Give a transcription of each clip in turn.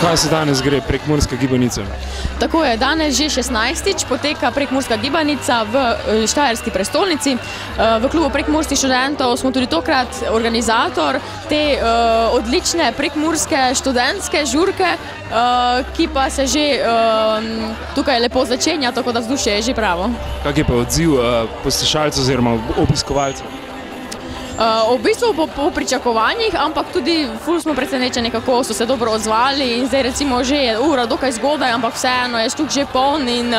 Kaj se danes gre Prekmurska gibanica? Tako je, danes že 16. poteka Prekmurska gibanica v štajerski prestolnici. V klubu prekmurskih študentov smo tudi tokrat organizator te odlične prekmurske študentske žurke, ki pa se že tukaj lepo začenja, tako da vzdušje je že pravo. Kak je pa odziv poslušalcev oziroma obiskovalcev? V bistvu po pričakovanjih, ampak tudi ful smo presenečeni, kako so se dobro odzvali in zdaj recimo že je ura dokaj zgodaj, ampak vseeno je štuk že poln in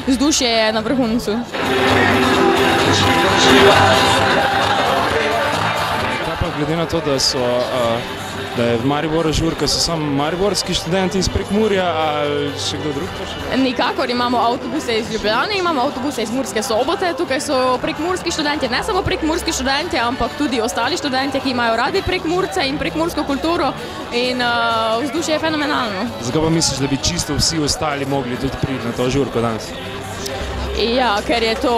vzdušje je na vrhuncu. Kaj pa glede na to, da je v Mariboru žurka, so samo mariborski študenti iz Prekmurja ali še kdo drug? Nikakor, imamo avtobuse iz Ljubljane, imamo avtobuse iz Murske Sobote, tukaj so prekmurski študenti, ne samo prekmurski študenti, ampak tudi ostali študenti, ki imajo radi Prekmurce in prekmursko kulturo in vzdušje je fenomenalno. Zakaj pa misliš, da bi čisto vsi ostali mogli tudi priti na to žurko danes? Ja, ker je to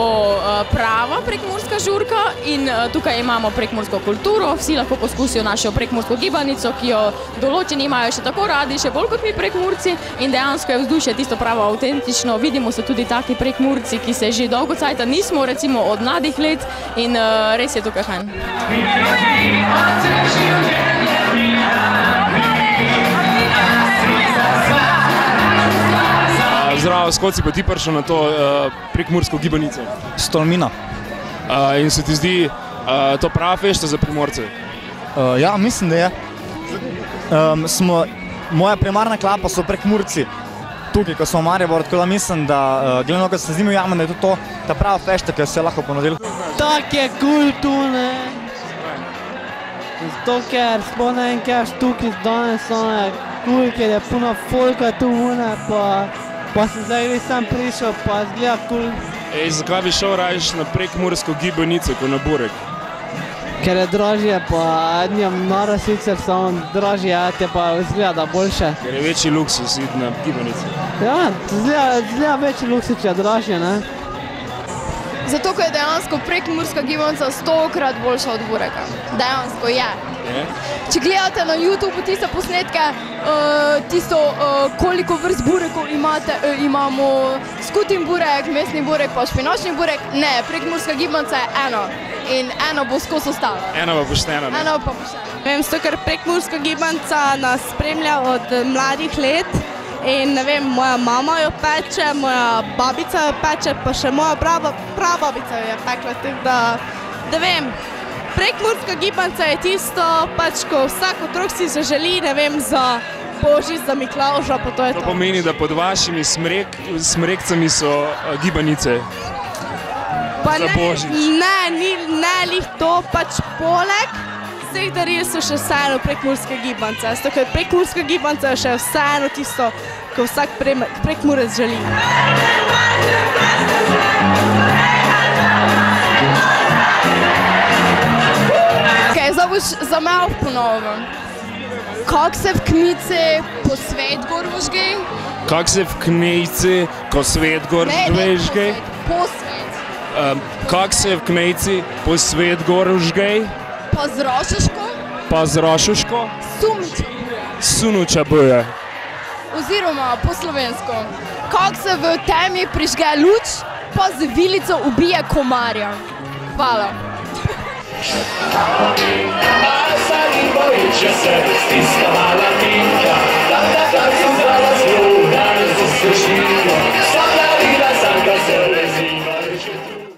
prava prekmurska žurka in tukaj imamo prekmursko kulturo, vsi lahko poskusijo našo prekmursko gibanico, ki jo določeni imajo še tako radi, še bolj kot mi Prekmurci in dejansko je vzdušje tisto pravo avtentično. Vidimo se tudi taki Prekmurci, ki se že dolgo cajta nismo, recimo od mladih let in res je tukaj fajn. Zdravo, skod si pa ti prišel na to prekmursko gibanico? S Tolmina. In se ti zdi to prava fešta za Primorce? Ja, mislim, da je. Moja primarna klapa so Prekmurci tukaj, ko smo v Mariboru, tako da mislim, da gledano, ko se z njimi ujamem, da je to ta prava fešta, ki se lahko ponudili. Tak je kul tu, ne. Zato, ker smo ne vem, kaj tukaj danes kul, ker je puno folka tu, pa sem zdaj sam prišel, pa zgleda kul. Zakaj bi šel rajš na prekmursko gibanico, kot na burek? Ker je dražje, pa njem nara sicer samo dražje, te pa zgleda boljše. Ker je večji luksus iti na gibanico. Ja, zgleda večji luksus, če je dražje, ne? Zato, ko je dejansko prekmurska gibanica 100-krat boljša od bureka. Dejansko je. Če gledate na YouTube tiste posnetke, koliko vrst burekov imamo, skutin burek, mesni burek pa špinačni burek, ne, prekmurska gibanica je eno in eno bo skozi ostalo. Eno pa pošteno. Eno pa pošteno. Vem, zato, ker prekmurska gibanica nas spremlja od mladih let in ne vem, moja mama jo peče, moja babica jo peče, pa še moja prababica jo je pekla, tako da vem. Prekmurska gibanica je tisto, pač ko vsak otrok si se želi, ne vem, za Božič, za Miklavža, pa to je to. To pomeni, da pod vašimi smrekcami so gibanice za Božič. Ne lih to, pač poleg vseh daril so še vseeno prekmurske gibanice. Zato, ker prekmurska gibanica je še vseeno tisto, ko vsak Prekmurec želi. Zdaj boš zamel ponovno. Kak se v knici po svet gor vžgej? Kak se v knici ko svet gor vžgej? Po svet. Kak se v knici po svet gor vžgej? Pa z Rošuško? Pa z Rošuško? Sunuča boje. Oziroma po slovensko. Kak se v temi prižge luč, pa z vilico ubije komarja. Hvala. A sad im bojuće se stiskala